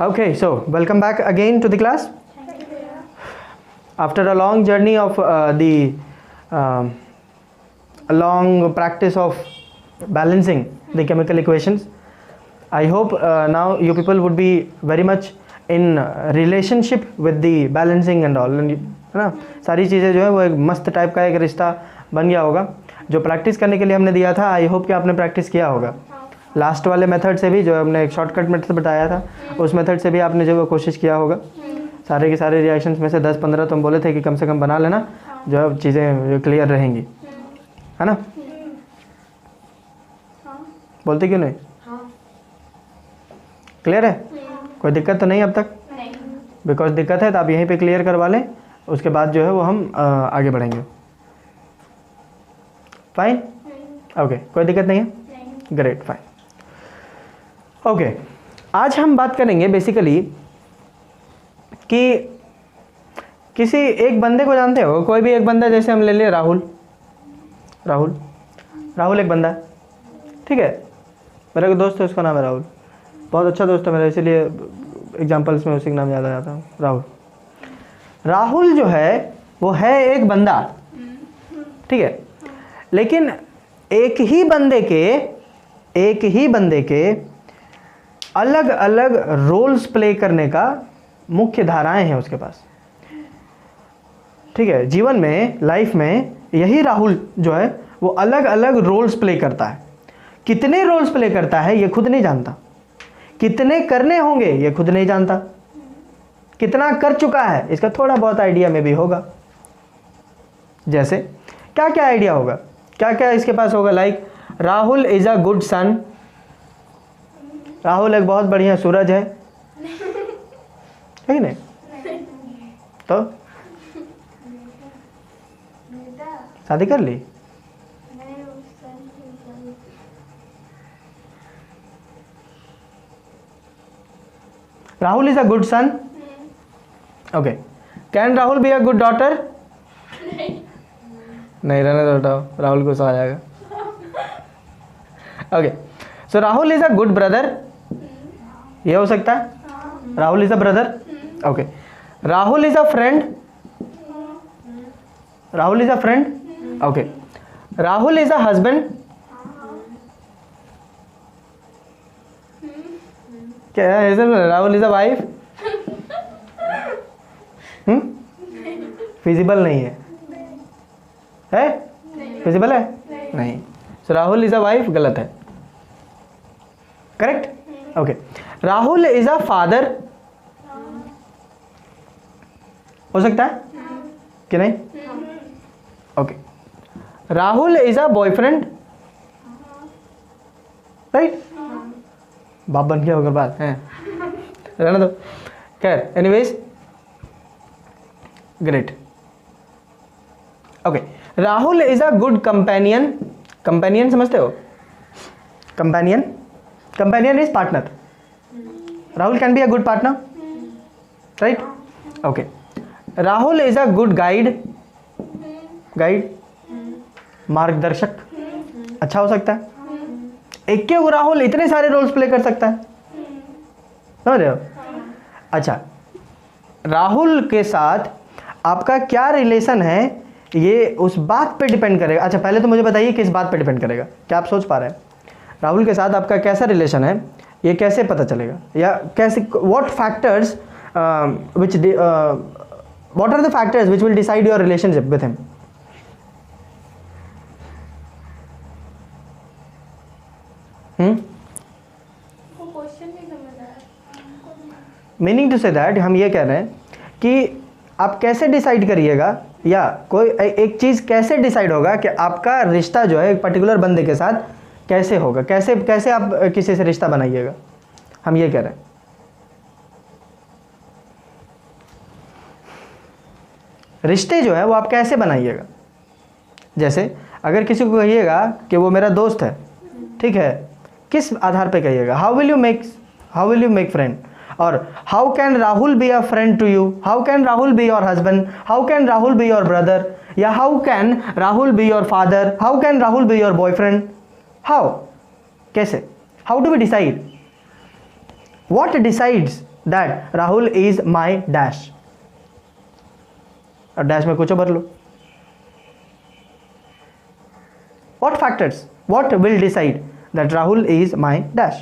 Okay, so welcome back again to the class. After a long journey of a long practice of balancing the chemical equations, I hope now you people would be very much in relationship with the balancing and all, है ना. सारी चीज़ें जो है वो एक मस्त type का एक रिश्ता बन गया होगा. जो प्रैक्टिस करने के लिए हमने दिया था, आई होप कि आपने प्रैक्टिस किया होगा. लास्ट वाले मेथड से भी, जो हमने एक शॉर्टकट मेथड बताया था, उस मेथड से भी आपने जो वो कोशिश किया होगा. सारे के सारे रिएक्शंस में से 10-15 तो हम बोले थे कि कम से कम बना लेना, जो है चीज़ें क्लियर रहेंगी, है ना. बोलते क्यों नहीं? क्लियर है? कोई दिक्कत तो नहीं अब तक? बिकॉज दिक्कत है तो आप यहीं पे क्लियर करवा लें, उसके बाद जो है वो हम आगे बढ़ेंगे. फाइन? ओके, कोई दिक्कत नहीं है? Great, fine. ओके, आज हम बात करेंगे बेसिकली कि किसी एक बंदे को जानते हो. कोई भी एक बंदा, जैसे हम ले लिए राहुल एक बंदा है, ठीक है. मेरा एक दोस्त है, उसका नाम है राहुल. बहुत अच्छा दोस्त है मेरा, इसीलिए एग्जाम्पल्स में उसी का नाम याद आ जाता है, राहुल जो है वो है एक बंदा, ठीक है. लेकिन एक ही बंदे के अलग अलग रोल्स प्ले करने का मुख्य धाराएं हैं उसके पास, ठीक है. जीवन में, लाइफ में यही राहुल जो है वो अलग अलग रोल्स प्ले करता है. कितने रोल्स प्ले करता है ये खुद नहीं जानता, कितने करने होंगे ये खुद नहीं जानता, कितना कर चुका है इसका थोड़ा बहुत आइडिया में भी होगा. जैसे क्या क्या आइडिया होगा, क्या क्या इसके पास होगा. Like Rahul is a good son. Rahul एक बहुत बढ़िया सूरज है कि नहीं? तो शादी कर ली? Rahul is a good son. Okay, can Rahul be a good daughter? नहीं, रहने दो, हटाओ, राहुल को आ जाएगा. Okay, so Rahul is a good brother. ये हो सकता है. Rahul is a brother. Okay, Rahul is a friend. Rahul is a friend. Okay, Rahul is a husband. क्या है? Rahul is a wife. Feasible नहीं है, है? फिजिबल है? नहीं. So Rahul is a wife गलत है. Correct. Okay, Rahul is a father. हो सकता है कि नहीं? Okay, Rahul is a boyfriend. Right. बाप बन गया होगा बात है, रहना दो. खैर, anyways, great. Okay, Rahul is a good companion. Companion समझते हो? Companion is partner. Rahul can be a good partner, right. Okay, Rahul is a good guide. मार्गदर्शक. अच्छा हो सकता है. एक के राहुल इतने सारे रोल्स प्ले कर सकता है, समझ रहे हो? अच्छा, राहुल के साथ आपका क्या रिलेशन है ये उस बात पे डिपेंड करेगा. अच्छा, पहले तो मुझे बताइए किस बात पे डिपेंड करेगा. क्या आप सोच पा रहे हैं? राहुल के साथ आपका कैसा रिलेशन है ये कैसे पता चलेगा, या कैसे, what factors what are the factors which will decide your relationship with him? Meaning to say that हम ये कह रहे हैं कि आप कैसे डिसाइड करिएगा, या कोई एक चीज़ कैसे डिसाइड होगा कि आपका रिश्ता जो है एक पर्टिकुलर बंदे के साथ कैसे होगा, कैसे आप किसी से रिश्ता बनाइएगा, हम ये कह रहे हैं. रिश्ते जो है वो आप कैसे बनाइएगा. जैसे अगर किसी को कहिएगा कि वो मेरा दोस्त है, ठीक है, किस आधार पे कहिएगा? How will you make friend, और how can Rahul be a friend to you, how can Rahul be your husband, how can Rahul be your brother, या how can Rahul be your father, how can Rahul be your boyfriend. How, कैसे, how do we decide? What decides that Rahul is my dash, और dash में कुछ भर लो. What factors? What will decide that Rahul is my dash?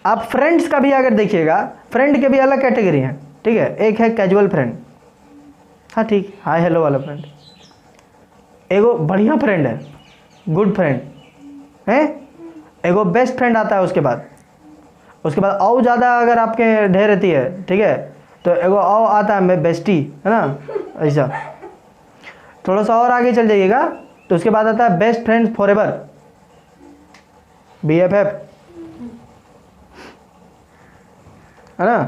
आप friends का भी अगर देखिएगा, फ्रेंड के भी अलग कैटेगरी हैं, ठीक है. एक है कैजुअल फ्रेंड, हाँ ठीक, हाय हेलो वाला फ्रेंड. एगो बढ़िया फ्रेंड है, गुड फ्रेंड है. एगो बेस्ट फ्रेंड आता है उसके बाद और ज़्यादा अगर आपके ढेर रहती है, ठीक है, तो एगो और आता है मैं बेस्टी, है ना. ऐसा थोड़ा सा और आगे चल जाइएगा तो उसके बाद आता है best friends for ever, BFF, है ना.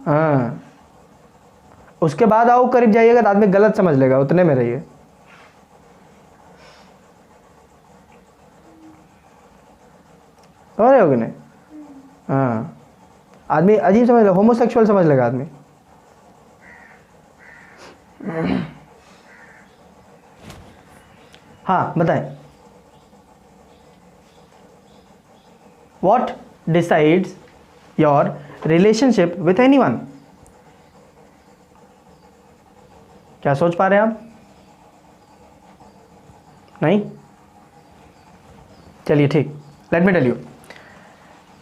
हाँ, उसके बाद आओ करीब जाइएगा तो आदमी गलत समझ लेगा, उतने में रहिए. समझ रहे हो कि नहीं. हाँ, आदमी अजीब समझ लेगा, होमोसेक्सुअल समझ लेगा आदमी. हाँ बताएं. What decides your relationship with anyone? क्या सोच पा रहे हैं आप? नहीं? चलिए ठीक, लेट मी टेल यू.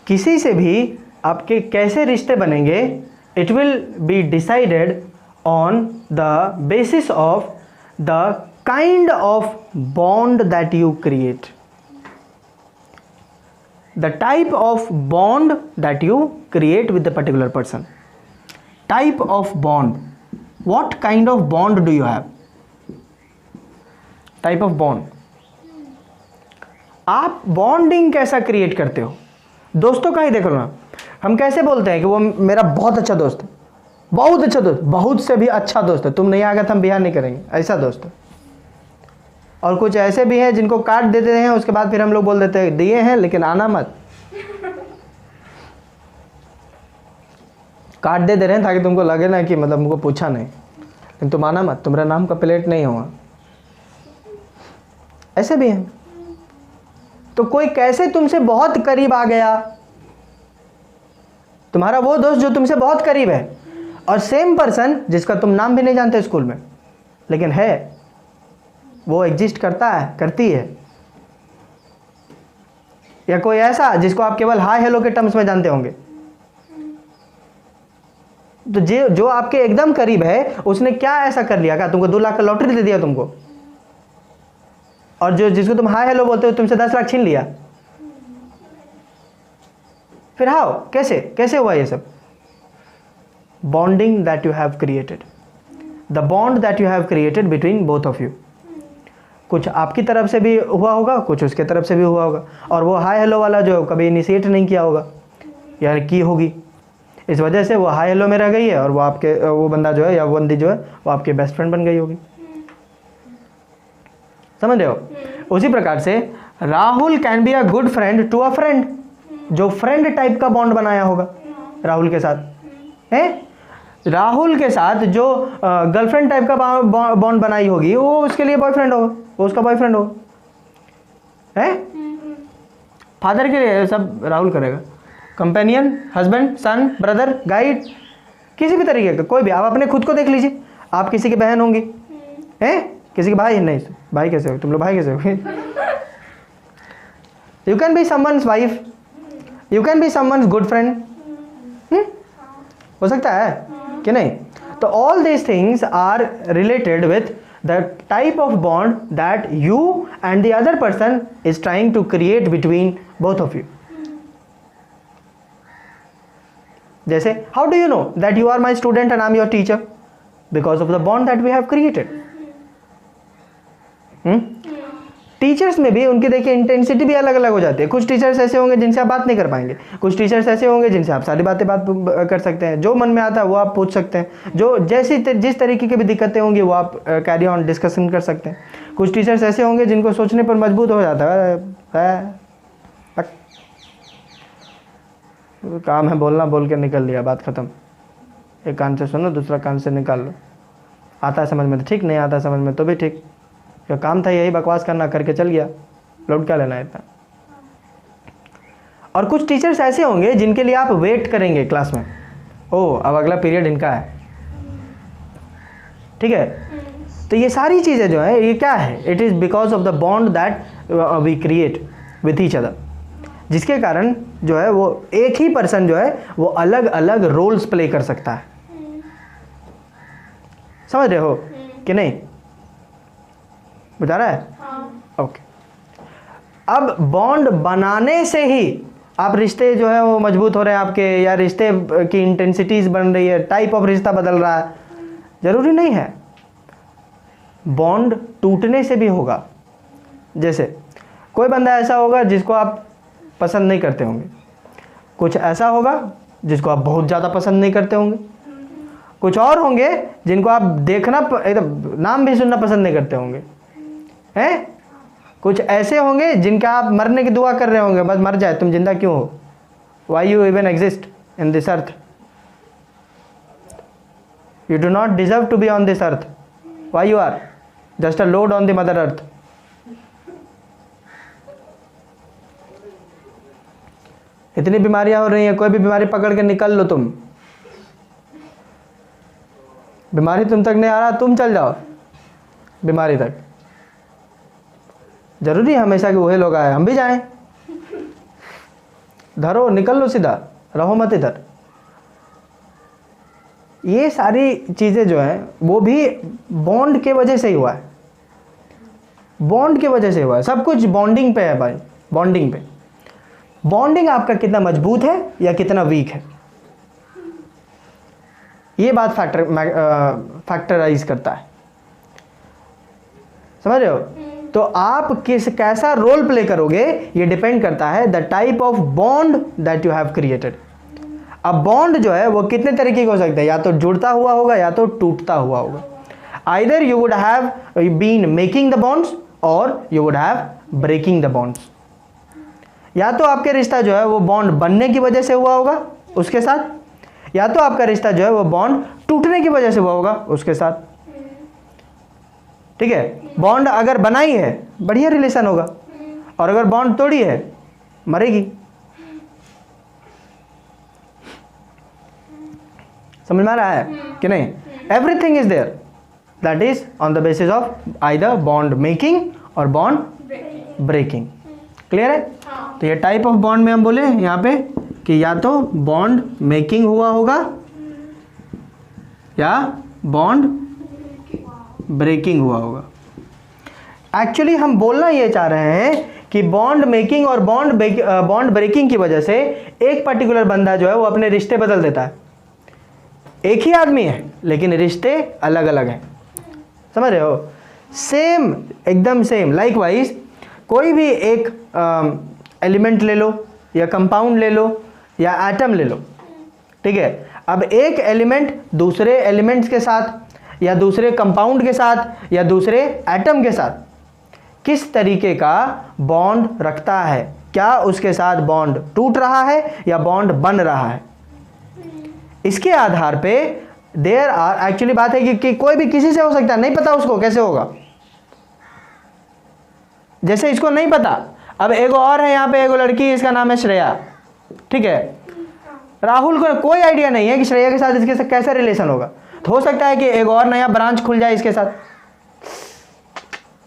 किसी से भी आपके कैसे रिश्ते बनेंगे, it will be decided on the basis of the kind of bond that you create, the type of bond that you create with the particular person. Type of bond, what kind of bond do you have? Type of bond, आप bonding कैसा create करते हो. दोस्तों का ही देख लो ना, हम कैसे बोलते हैं कि वो मेरा बहुत अच्छा दोस्त है, बहुत अच्छा दोस्त, बहुत से भी अच्छा दोस्त है, तुम नहीं आ गए तो हम बिहार नहीं करेंगे, ऐसा दोस्त है. और कुछ ऐसे भी हैं जिनको कार्ड दे देते हैं, उसके बाद फिर हम लोग बोल देते हैं दिए हैं लेकिन आना मत. कार्ड दे दे रहे हैं ताकि तुमको लगे ना कि मतलब हमको पूछा नहीं, लेकिन तुम आना मत, तुम्हारा नाम का प्लेट नहीं होगा. ऐसे भी हैं. तो कोई कैसे तुमसे बहुत करीब आ गया, तुम्हारा वो दोस्त जो तुमसे बहुत करीब है, और सेम पर्सन जिसका तुम नाम भी नहीं जानते स्कूल में, लेकिन है, वो एग्जिस्ट करता है, करती है. या कोई ऐसा जिसको आप केवल हाय हेलो के टर्म्स में जानते होंगे. तो जो आपके एकदम करीब है, उसने क्या ऐसा कर लिया, क्या तुमको 2 लाख का लॉटरी दे दिया तुमको, और जो जिसको तुम हाय हेलो बोलते हो तुमसे 10 लाख छीन लिया. फिर हाउ, कैसे कैसे हुआ ये सब? Bonding that you have created, the bond that you have created between both of you. कुछ आपकी तरफ से भी हुआ होगा, कुछ उसके तरफ से भी हुआ होगा, और वो हाय हेलो वाला जो कभी इनिशिएट नहीं किया होगा या की होगी, इस वजह से वो हाय हेलो में रह गई है, और वो बंदा जो है या वो बंदी जो है वो आपके बेस्ट फ्रेंड बन गई होगी. समझ रहे हो? उसी प्रकार से Rahul can be a good friend to a friend, जो फ्रेंड टाइप का बॉन्ड बनाया होगा राहुल के साथ है. राहुल के साथ जो गर्लफ्रेंड टाइप का बॉन्ड बनाई होगी, वो उसके लिए बॉयफ्रेंड होगा, वो उसका बॉयफ्रेंड होगा है. फादर के लिए सब राहुल करेगा, कंपेनियन, हस्बैंड, सन, ब्रदर, गाइड, किसी भी तरीके का कोई भी. आप अपने खुद को देख लीजिए, आप किसी की बहन होंगी हैं, किसी के भाई नहीं, भाई कैसे हो तुम लोग, भाई कैसे हो. You can be someone's wife, you can be someone's good friend, हो सकता है कि नहीं. तो all these things are related with the type of bond that you and the other person is trying to create between both of you. जैसे how do you know that you are my student and I am your teacher? Because of the bond that we have created. Teachers में भी उनकी देखिए intensity भी अलग अलग हो जाती है. कुछ टीचर्स ऐसे होंगे जिनसे आप बात नहीं कर पाएंगे, कुछ टीचर्स ऐसे होंगे जिनसे आप सारी बात कर सकते हैं, जो मन में आता है वो आप पूछ सकते हैं, जो जिस तरीके की भी दिक्कतें होंगी वो आप कैरी ऑन डिस्कशन कर सकते हैं. कुछ टीचर्स ऐसे होंगे जिनको सोचने पर मजबूर हो जाता है, काम है बोलना, बोल के निकल लिया, बात खत्म. एक कान से सुनो, दूसरा कान से निकाल लो. आता है समझ में तो ठीक, नहीं आता समझ में तो भी ठीक, क्या काम था यही बकवास करना, करके चल गया, लौट क्या लेना है इतना. और कुछ टीचर्स ऐसे होंगे जिनके लिए आप वेट करेंगे क्लास में, ओह अब अगला पीरियड इनका है, ठीक है। तो ये सारी चीज़ें जो है ये क्या है, it is because of the bond that we create with each other, जिसके कारण जो है वो एक ही पर्सन जो है वो अलग अलग रोल्स प्ले कर सकता है। समझ रहे हो कि नहीं, बता रहा है? ओके। अब बॉन्ड बनाने से ही आप रिश्ते जो है वो मजबूत हो रहे हैं आपके, या रिश्ते की इंटेंसिटीज बन रही है, टाइप ऑफ रिश्ता बदल रहा है, जरूरी नहीं है। बॉन्ड टूटने से भी होगा। जैसे कोई बंदा ऐसा होगा जिसको आप पसंद नहीं करते होंगे, कुछ ऐसा होगा जिसको आप बहुत ज़्यादा पसंद नहीं करते होंगे, कुछ और होंगे जिनको आप देखना एकदम नाम भी सुनना पसंद नहीं करते होंगे, हैं? कुछ ऐसे होंगे जिनका आप मरने की दुआ कर रहे होंगे, बस मर जाए, तुम जिंदा क्यों हो, why you even exist in this earth, you do not deserve to be on this earth, why you are just a load on the mother earth. इतनी बीमारियां हो रही हैं, कोई भी बीमारी पकड़ के निकल लो तुम, बीमारी तुम तक नहीं आ रहा, तुम चल जाओ बीमारी तक। जरूरी है हमेशा कि वही लोग आए, हम भी जाएं? धरो निकल लो सीधा, रहो मत इधर। ये सारी चीज़ें जो है वो भी बॉन्ड के वजह से ही हुआ है, बॉन्ड के वजह से हुआ है। सब कुछ बॉन्डिंग पे है भाई, बॉन्डिंग पे। बॉन्डिंग आपका कितना मजबूत है या कितना वीक है, ये बात फैक्टराइज करता है। समझ रहे हो? तो आप कैसा रोल प्ले करोगे ये डिपेंड करता है the type of bond that you have created. अब बॉन्ड जो है वो कितने तरीके के हो सकते हैं, या तो जुड़ता हुआ होगा या तो टूटता हुआ होगा। Either you would have been making the bonds और you would have breaking the bonds. या तो आपके रिश्ता जो है वो बॉन्ड बनने की वजह से हुआ होगा उसके साथ, या तो आपका रिश्ता जो है वो बॉन्ड टूटने की वजह से हुआ होगा उसके साथ। ठीक है, बॉन्ड अगर बनाई है बढ़िया रिलेशन होगा, और अगर बॉन्ड तोड़ी है मरेगी। समझ में आ रहा है कि नहीं? Everything is there that is on the basis of either bond making और बॉन्ड ब्रेकिंग। क्लियर है? तो ये टाइप ऑफ बॉन्ड में हम बोले यहाँ पे कि या तो बॉन्ड मेकिंग हुआ होगा या बॉन्ड ब्रेकिंग हुआ होगा। एक्चुअली हम बोलना ये चाह रहे हैं कि बॉन्ड मेकिंग और बॉन्ड ब्रेकिंग की वजह से एक पर्टिकुलर बंदा जो है वो अपने रिश्ते बदल देता है। एक ही आदमी है लेकिन रिश्ते अलग अलग हैं। समझ रहे हो? सेम, एकदम सेम। लाइकवाइज कोई भी एक एलिमेंट ले लो या कंपाउंड ले लो या एटम ले लो, ठीक है? अब एक एलिमेंट दूसरे एलिमेंट्स के साथ या दूसरे कंपाउंड के साथ या दूसरे एटम के साथ किस तरीके का बॉन्ड रखता है, क्या उसके साथ बॉन्ड टूट रहा है या बॉन्ड बन रहा है, इसके आधार पे देयर आर एक्चुअली बात है कि कोई भी किसी से हो सकता है, नहीं पता उसको कैसे होगा। जैसे इसको नहीं पता, अब एगो और है यहाँ पे, एगो लड़की, इसका नाम है श्रेया, ठीक है? राहुल को कोई आइडिया नहीं है कि श्रेया के साथ इसके साथ कैसा रिलेशन होगा। तो हो सकता है कि एक और नया ब्रांच खुल जाए इसके साथ,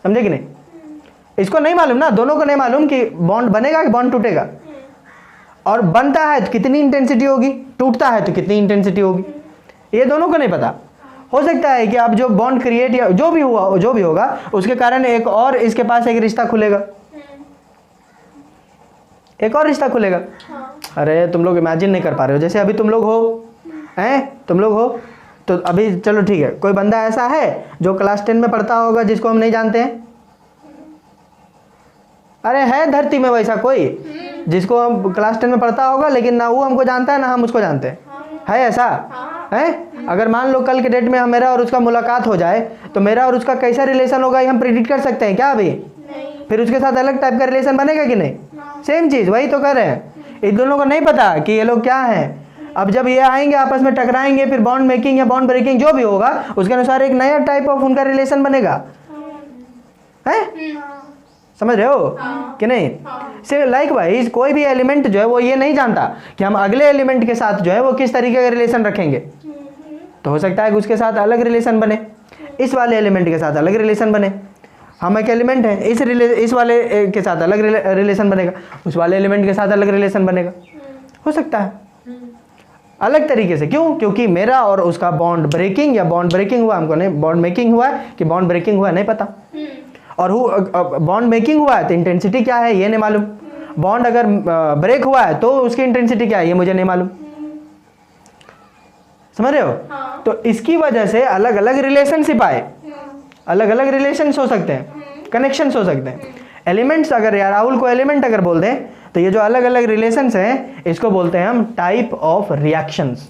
समझे कि नहीं? इसको नहीं मालूम ना, दोनों को नहीं मालूम कि बॉन्ड बनेगा कि बॉन्ड टूटेगा, और बनता है तो कितनी इंटेंसिटी होगी, टूटता है तो कितनी इंटेंसिटी होगी, ये दोनों को नहीं पता। हो सकता है कि आप जो बॉन्ड क्रिएट या जो भी होगा उसके कारण एक और इसके पास एक रिश्ता खुलेगा, एक और रिश्ता खुलेगा। अरे तुम लोग इमेजिन नहीं कर पा रहे हो। जैसे अभी तुम लोग हो, हैं तुम लोग हो, तो अभी चलो ठीक है, कोई बंदा ऐसा है जो क्लास 10 में पढ़ता होगा जिसको हम नहीं जानते हैं। अरे है धरती में वैसा कोई जिसको हम क्लास 10 में पढ़ता होगा लेकिन ना वो हमको जानता है ना हम उसको जानते हैं, है ऐसा? है? अगर मान लो कल के डेट में हम मेरा और उसका मुलाकात हो जाए तो मेरा और उसका कैसा रिलेशन होगा ये हम प्रिडिक्ट कर सकते हैं क्या अभी? फिर उसके साथ अलग टाइप का रिलेशन बनेगा कि नहीं? सेम चीज़, वही तो कर रहे हैं। इन दोनों को नहीं पता कि ये लोग क्या हैं। अब जब ये आएंगे आपस में टकराएंगे, फिर बॉन्ड मेकिंग या बॉन्ड ब्रेकिंग जो भी होगा उसके अनुसार एक नया टाइप ऑफ उनका रिलेशन बनेगा, है? समझ रहे हो कि नहीं? से लाइकवाइज कोई भी एलिमेंट जो है वो ये नहीं जानता कि हम अगले एलिमेंट के साथ जो है वो किस तरीके का रिलेशन रखेंगे। तो हो सकता है कि उसके साथ अलग रिलेशन बने, इस वाले एलिमेंट के साथ अलग रिलेशन बने। हम एक एलिमेंट है, इस वाले के साथ अलग रिलेशन बनेगा, उस वाले एलिमेंट के साथ अलग रिलेशन बनेगा। हो सकता है अलग तरीके से। क्यों? क्योंकि मेरा और उसका बॉन्ड ब्रेकिंग या बॉन्ड ब्रेकिंग हुआ, हमको नहीं बॉन्ड मेकिंग हुआ है कि बॉन्ड ब्रेकिंग हुआ नहीं पता, और बॉन्ड मेकिंग हुआ है तो इंटेंसिटी क्या है ये नहीं मालूम। बॉन्ड अगर ब्रेक हुआ है तो उसकी इंटेंसिटी क्या है ये मुझे नहीं मालूम। समझ रहे हो? हाँ। तो इसकी वजह से अलग अलग रिलेशनशिप आए, अलग अलग रिलेशंस हो सकते हैं, कनेक्शंस हो सकते हैं। एलिमेंट्स अगर यार राहुल को एलिमेंट अगर बोल दें तो ये जो अलग अलग रिलेशंस हैं इसको बोलते हैं हम टाइप ऑफ रिएक्शंस।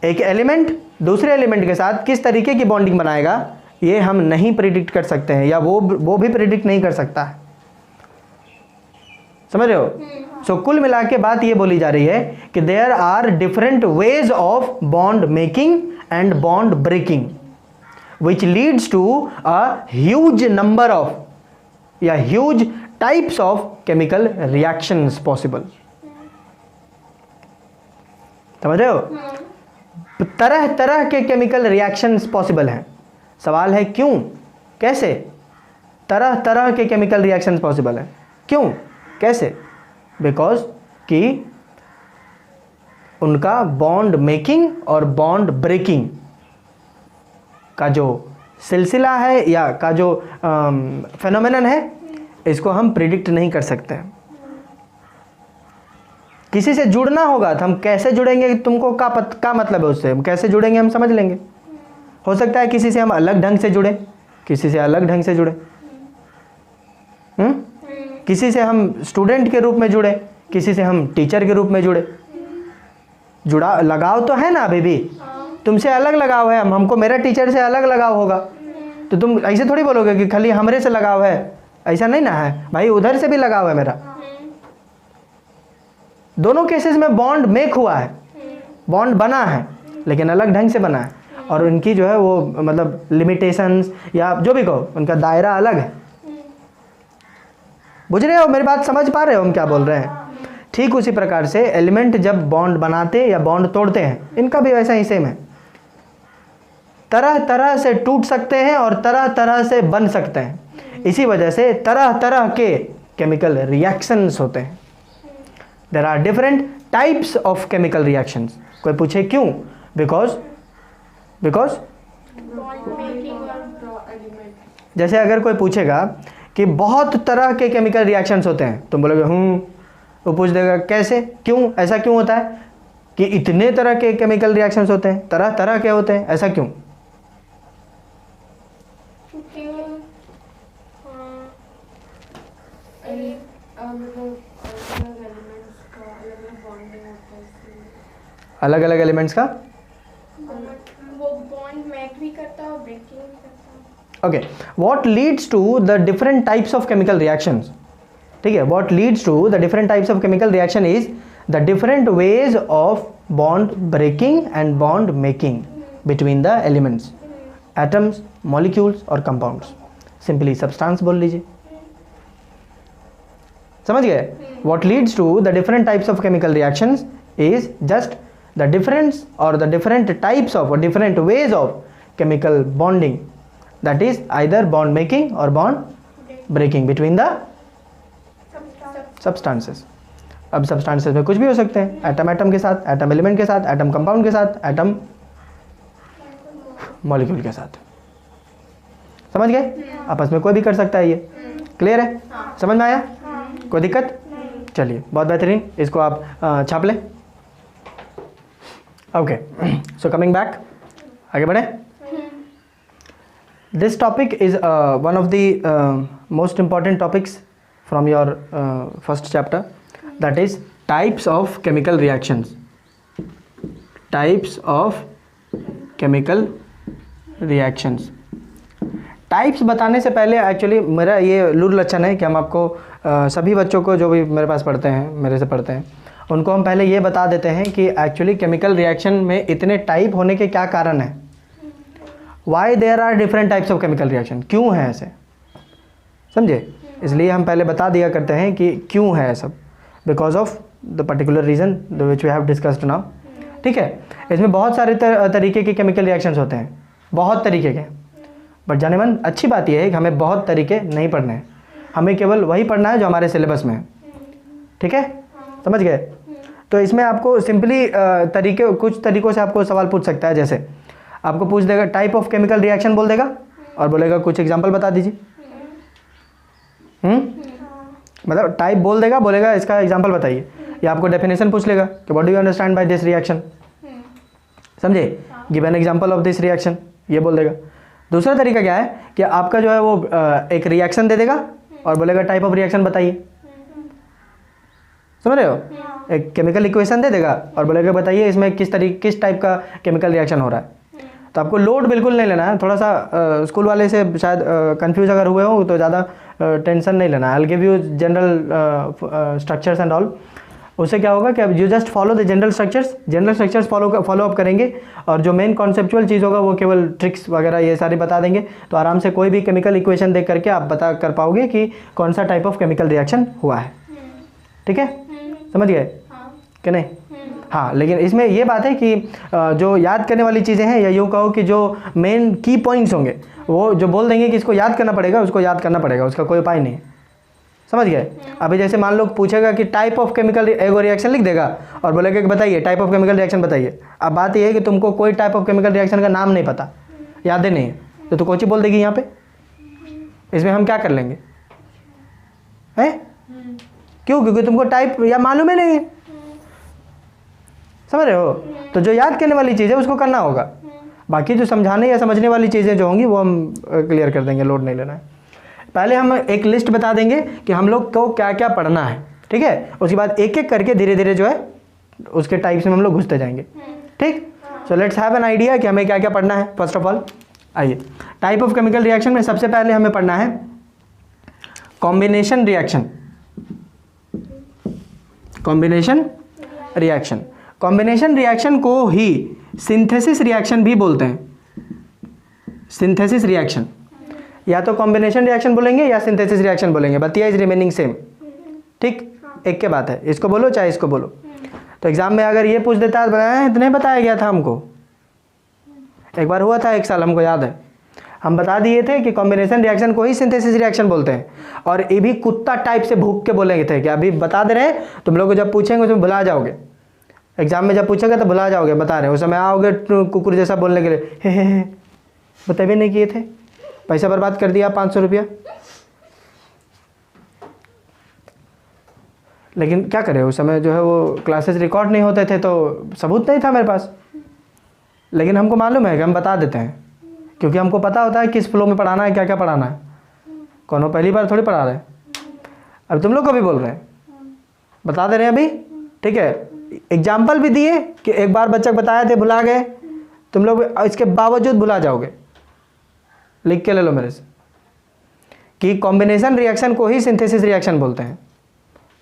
एक एलिमेंट दूसरे एलिमेंट के साथ किस तरीके की बॉन्डिंग बनाएगा ये हम नहीं प्रिडिक्ट कर सकते हैं, या वो भी प्रिडिक्ट नहीं कर सकता है। समझ रहे हो? सो कुल मिला के बात ये बोली जा रही है कि there are different ways of bond making and bond breaking which leads to a huge number of huge types of chemical reactions possible। समझ रहे हो? तरह तरह के केमिकल रिएक्शंस पॉसिबल हैं। सवाल है क्यों, कैसे? तरह तरह के केमिकल रिएक्शंस पॉसिबल हैं। क्यों, कैसे? बिकॉज कि उनका बॉन्ड मेकिंग और बॉन्ड ब्रेकिंग का जो सिलसिला है या का जो फेनोमेनन है इसको हम प्रिडिक्ट नहीं कर सकते हैं। किसी से जुड़ना होगा तो हम कैसे जुड़ेंगे, तुमको का मतलब है उससे, हम कैसे जुड़ेंगे हम समझ लेंगे। हो सकता है किसी से हम अलग ढंग से जुड़े, किसी से अलग ढंग से जुड़े, किसी से हम स्टूडेंट के रूप में जुड़े, किसी से हम टीचर के रूप में जुड़े। जुड़ा लगाव तो है ना अभी भी, तुमसे अलग लगाव है, हमको मेरा टीचर से अलग लगाव होगा, तो तुम ऐसे थोड़ी बोलोगे कि खाली हमरे से लगाव है, ऐसा नहीं ना है भाई, उधर से भी लगाव है मेरा। दोनों केसेस में बॉन्ड मेक हुआ है, बॉन्ड बना है, लेकिन अलग ढंग से बना है, और उनकी जो है वो मतलब लिमिटेशंस या जो भी कहो उनका दायरा अलग है। बुझ रहे हो मेरी बात, समझ पा रहे हो हम क्या बोल रहे हैं? ठीक उसी प्रकार से एलिमेंट जब बॉन्ड बनाते या बॉन्ड तोड़ते हैं, इनका भी वैसा ही सेम है। तरह तरह से टूट सकते हैं और तरह तरह से बन सकते हैं। इसी वजह से तरह तरह के केमिकल रिएक्शंस होते हैं। There are different types of chemical reactions. कोई पूछे क्यों? बिकॉज जैसे अगर कोई पूछेगा कि बहुत तरह के केमिकल रिएक्शंस होते हैं, तुम बोलोगे वो पूछ देगा कैसे, क्यों, ऐसा क्यों होता है कि इतने तरह के केमिकल रिएक्शंस होते हैं, तरह तरह के होते हैं, ऐसा क्यों? अलग अलग एलिमेंट्स का वो बॉन्ड मेक भी करता है और ब्रेकिंग भी करता है। Okay, what leads to the different types of chemical reactions? ठीक है, what leads to the different types of chemical reaction is the different ways of bond breaking and bond making between the elements, atoms, molecules और compounds. Simply substance बोल लीजिए, समझ गए? व्हाट leads to the different types of chemical रिएक्शंस is just the difference or the different types of or different ways of chemical bonding, that is either bond making or bond breaking between the substances। अब substances में कुछ भी हो सकते हैं, atom atom के साथ, एटम एलिमेंट के साथ, एटम कंपाउंड के साथ, एटम मॉलिक्यूल के साथ। समझ गए? आपस में कोई भी कर सकता है। ये क्लियर है? समझ में आया? कोई दिक्कत? चलिए, बहुत बेहतरीन, इसको आप छाप लें। ओके, सो कमिंग बैक, आगे बढ़े। This topic is one of the most important topics from your first chapter, that is types of chemical reactions. Types of chemical reactions. Types बताने से पहले एक्चुअली मेरा ये लूर लक्षण है कि हम आपको सभी बच्चों को जो भी मेरे पास पढ़ते हैं, मेरे से पढ़ते हैं, उनको हम पहले ये बता देते हैं कि एक्चुअली केमिकल रिएक्शन में इतने टाइप होने के क्या कारण है। Why there are different types of chemical reaction, क्यों है ऐसे। समझे? इसलिए हम पहले बता दिया करते हैं कि क्यों है सब, because of the particular reason which we have discussed now. ठीक है, इसमें बहुत सारे तरीके के केमिकल रिएक्शंस होते हैं, बहुत तरीके के। बट जाने मन अच्छी बात यह है कि हमें बहुत तरीके नहीं पढ़ने हैं, हमें केवल वही पढ़ना है जो हमारे सिलेबस में है। ठीक है, समझ गए? तो इसमें आपको सिंपली कुछ तरीकों से आपको सवाल पूछ सकता है। जैसे आपको पूछ देगा टाइप ऑफ केमिकल रिएक्शन बोल देगा और बोलेगा कुछ एग्जांपल बता दीजिए। मतलब टाइप बोल देगा, बोलेगा इसका एग्जांपल बताइए, या आपको डेफिनेशन पूछ लेगा कि what do you understand by this reaction, समझे? Give an example of this reaction, ये बोल देगा। दूसरा तरीका क्या है कि आपका जो है वो एक रिएक्शन दे देगा और बोलेगा टाइप ऑफ रिएक्शन बताइए। समझ रहे हो? एक केमिकल इक्वेशन दे देगा और बोलेगा बताइए इसमें किस टाइप का केमिकल रिएक्शन हो रहा है। तो आपको लोड बिल्कुल नहीं लेना है। थोड़ा सा स्कूल वाले से शायद कंफ्यूज अगर हुए हो तो ज़्यादा टेंशन नहीं लेना है। I will give you general structures and all. उससे क्या होगा कि अब you just follow the general structures follow up करेंगे और जो मेन कॉन्सेप्चुअल चीज़ होगा वो केवल ट्रिक्स वगैरह ये सारी बता देंगे। तो आराम से कोई भी केमिकल इक्वेशन देख करके आप बता कर पाओगे कि कौन सा टाइप ऑफ केमिकल रिएक्शन हुआ है। ठीक है, समझ गए कि नहीं? हाँ, लेकिन इसमें ये बात है कि जो याद करने वाली चीज़ें हैं, या यूँ कहो कि जो मेन की पॉइंट्स होंगे वो जो बोल देंगे कि इसको याद करना पड़ेगा, उसको याद करना पड़ेगा, उसका कोई उपाय नहीं है। समझ गए? अभी जैसे मान लो पूछेगा कि टाइप ऑफ केमिकल एगो रिएक्शन लिख देगा और बोलेगा कि बताइए टाइप ऑफ केमिकल रिएक्शन बताइए। अब बात यह है कि तुमको कोई टाइप ऑफ केमिकल रिएक्शन का नाम नहीं पता, याद ही नहीं है, तो तू कोची बोल देगी यहाँ पे? इसमें हम क्या कर लेंगे? हैं? क्यों? क्योंकि तुमको टाइप या मालूम ही नहीं है। समझ रहे हो? तो जो याद करने वाली चीज़ है उसको करना होगा, बाकी जो समझाने या समझने वाली चीज़ें जो होंगी वो हम क्लियर कर देंगे, लोड नहीं लेना है। पहले हम एक लिस्ट बता देंगे कि हम लोग को क्या क्या पढ़ना है। ठीक है, उसके बाद एक एक करके धीरे धीरे जो है उसके टाइप्स में हम लोग घुसते जाएंगे। ठीक, so let's have an idea कि हमें क्या क्या पढ़ना है। फर्स्ट ऑफ ऑल आइए, टाइप ऑफ केमिकल रिएक्शन में सबसे पहले हमें पढ़ना है कॉम्बिनेशन रिएक्शन। कॉम्बिनेशन रिएक्शन को ही सिंथेसिस रिएक्शन भी बोलते हैं। सिंथेसिस रिएक्शन, या तो कॉम्बिनेशन रिएक्शन बोलेंगे या सिंथेसिस रिएक्शन बोलेंगे, बतिया इज रिमेनिंग सेम। ठीक, एक के बात है, इसको बोलो चाहे इसको बोलो। तो एग्जाम में अगर ये पूछ देता है इतने बताया गया था हमको, एक बार हुआ था एक साल, हमको याद है, हम बता दिए थे कि कॉम्बिनेशन रिएक्शन को ही सिंथेसिस रिएक्शन बोलते हैं। और ये भी कुत्ता टाइप से भूख के बोलेंगे थे कि अभी बता दे रहे हैं, तुम लोग को जब पूछेंगे तो भुला जाओगे, एग्जाम में जब पूछेगा तो भुला जाओगे, बता रहे हैं, उस समय आओगे कुकुर जैसा बोलने के लिए, हे बताए भी नहीं किए थे, पैसा बर्बाद कर दिया 500 रुपया। लेकिन क्या करें, उस समय जो है वो क्लासेस रिकॉर्ड नहीं होते थे तो सबूत नहीं था मेरे पास। लेकिन हमको मालूम है कि हम बता देते हैं, क्योंकि हमको पता होता है किस फ्लो में पढ़ाना है, क्या क्या पढ़ाना है। कौन पहली बार थोड़ी पढ़ा रहे हैं, अब तुम लोग को भी बोल रहे हैं, बता दे रहे हैं अभी। ठीक है, एग्जाम्पल भी दिए कि एक बार बच्चा बताए थे भुला गए, तुम लोग इसके बावजूद भुला जाओगे। लिख के ले लो मेरे से कि कॉम्बिनेशन रिएक्शन को ही सिंथेसिस रिएक्शन बोलते हैं,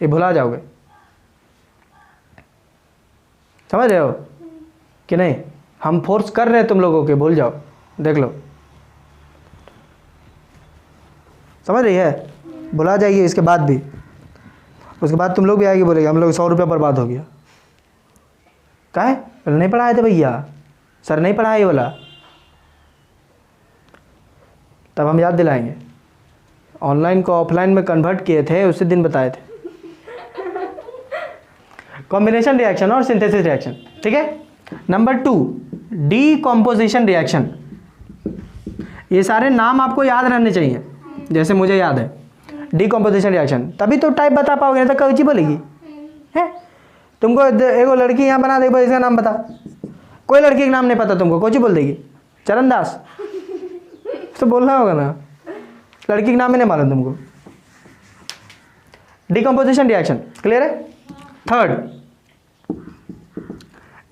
ये भुला जाओगे। समझ रहे हो कि नहीं? हम फोर्स कर रहे हैं तुम लोगों के, भूल जाओ, देख लो। समझ रही है? भुला जाइए इसके बाद भी, उसके बाद तुम लोग भी आएगी बोलेगे हम लोग 100 रुपया बर्बाद हो गया। क्या है? नहीं पढ़ाए थे भैया, सर नहीं पढ़ाया ये वाला, तब हम याद दिलाएंगे। ऑनलाइन को ऑफलाइन में कन्वर्ट किए थे, उसी दिन बताए थे। कॉम्बिनेशन रिएक्शन और सिंथेसिस रिएक्शन। ठीक है, नंबर 2 डीकॉम्पोजिशन रिएक्शन। ये सारे नाम आपको याद रहने चाहिए, जैसे मुझे याद है। डीकॉम्पोजिशन रिएक्शन, तभी तो टाइप बता पाओगे, नहीं तो कौची बोलेगी है। तुमको एगो लड़की यहाँ बना दे, इसका नाम बता, कोई लड़की का नाम नहीं पता तुमको, कौची बोल देगी? चरण दास तो बोलना होगा ना, लड़की का नाम ही नहीं मालूम तुमको। डीकम्पोजिशन रिएक्शन क्लियर है। Third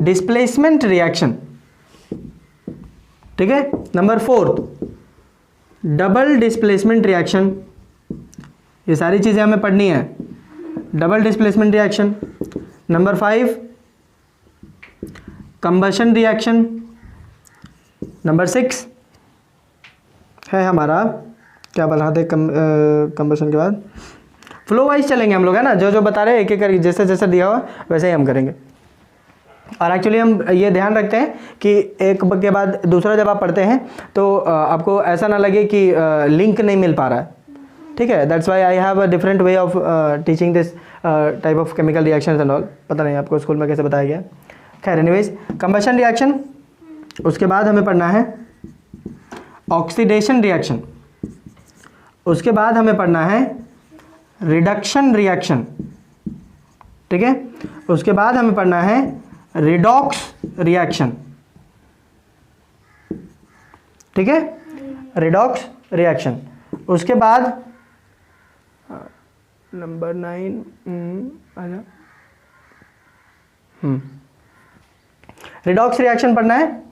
displacement reaction. ठीक है, नंबर 4 डबल डिस्प्लेसमेंट रिएक्शन। ये सारी चीजें हमें पढ़नी है। Double displacement reaction. Number 5 combustion reaction. Number 6 है हमारा क्या बढ़ा थे कंबशन के बाद? फ्लो वाइज चलेंगे हम लोग, है ना, जो जो बता रहे हैं एक एक करके, जैसे जैसे दिया हुआ वैसे ही हम करेंगे। और एक्चुअली हम ये ध्यान रखते हैं कि एक के बाद दूसरा जब आप पढ़ते हैं तो आपको ऐसा ना लगे कि लिंक नहीं मिल पा रहा है, ठीक है। That's why I have a different way of teaching this type of chemical reactions and all. पता नहीं आपको स्कूल में कैसे बताया गया, खैर एनीवेज। कंबशन रिएक्शन, उसके बाद हमें पढ़ना है ऑक्सीडेशन रिएक्शन, उसके बाद हमें पढ़ना है रिडक्शन रिएक्शन, ठीक है। उसके बाद हमें पढ़ना है रिडॉक्स रिएक्शन, ठीक है, रिडॉक्स रिएक्शन। उसके बाद नंबर 9 आजा, रिडॉक्स रिएक्शन पढ़ना है।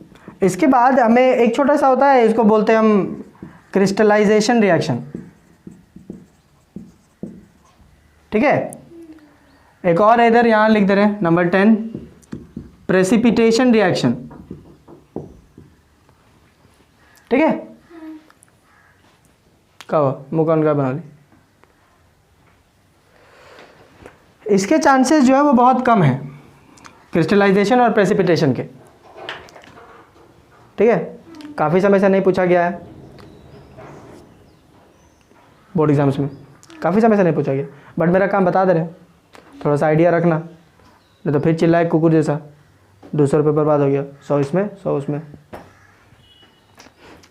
इसके बाद हमें एक छोटा सा होता है, इसको बोलते हैं हम क्रिस्टलाइजेशन रिएक्शन, ठीक है। एक और इधर यहाँ लिख दे रहे हैं नंबर 10 प्रेसिपिटेशन रिएक्शन, ठीक है। कहो मुँह कौन का बना ली। इसके चांसेस जो है वो बहुत कम है, क्रिस्टलाइजेशन और प्रेसिपिटेशन के, ठीक है। काफ़ी समय से नहीं पूछा गया है बोर्ड एग्जाम्स में, काफ़ी समय से नहीं पूछा गया, बट मेरा काम बता दे रहे हैं, थोड़ा सा आइडिया रखना, नहीं तो फिर चिल्लाए कुकुर जैसा 200 रुपये बर्बाद हो गया, 100 इसमें 100 उसमें।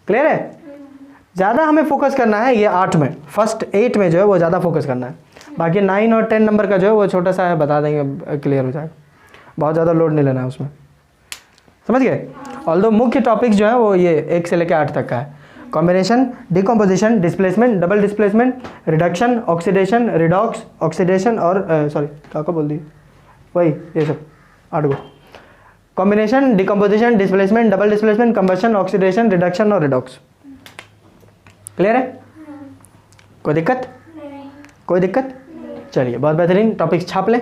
क्लियर है? ज़्यादा हमें फोकस करना है ये 8 में, फर्स्ट 8 में जो है वो ज़्यादा फोकस करना है, बाकी 9 और 10 नंबर का जो है वो छोटा सा है, बता देंगे, क्लियर हो जाएगा, बहुत ज़्यादा लोड नहीं लेना है उसमें, समझ गए। ऑल्दो मुख्य टॉपिक्स जो है वो ये 1 से लेकर 8 तक का है, combination, decomposition, displacement, double displacement, reduction, oxidation, redox, oxidation और सॉरी क्या बोल दी, वही ये सब 8 को, combination, decomposition, displacement, double displacement, combustion, oxidation, reduction और रिडॉक्स। क्लियर है? कोई दिक्कत? कोई दिक्कत? चलिए बहुत बेहतरीन, टॉपिक्स छाप लें।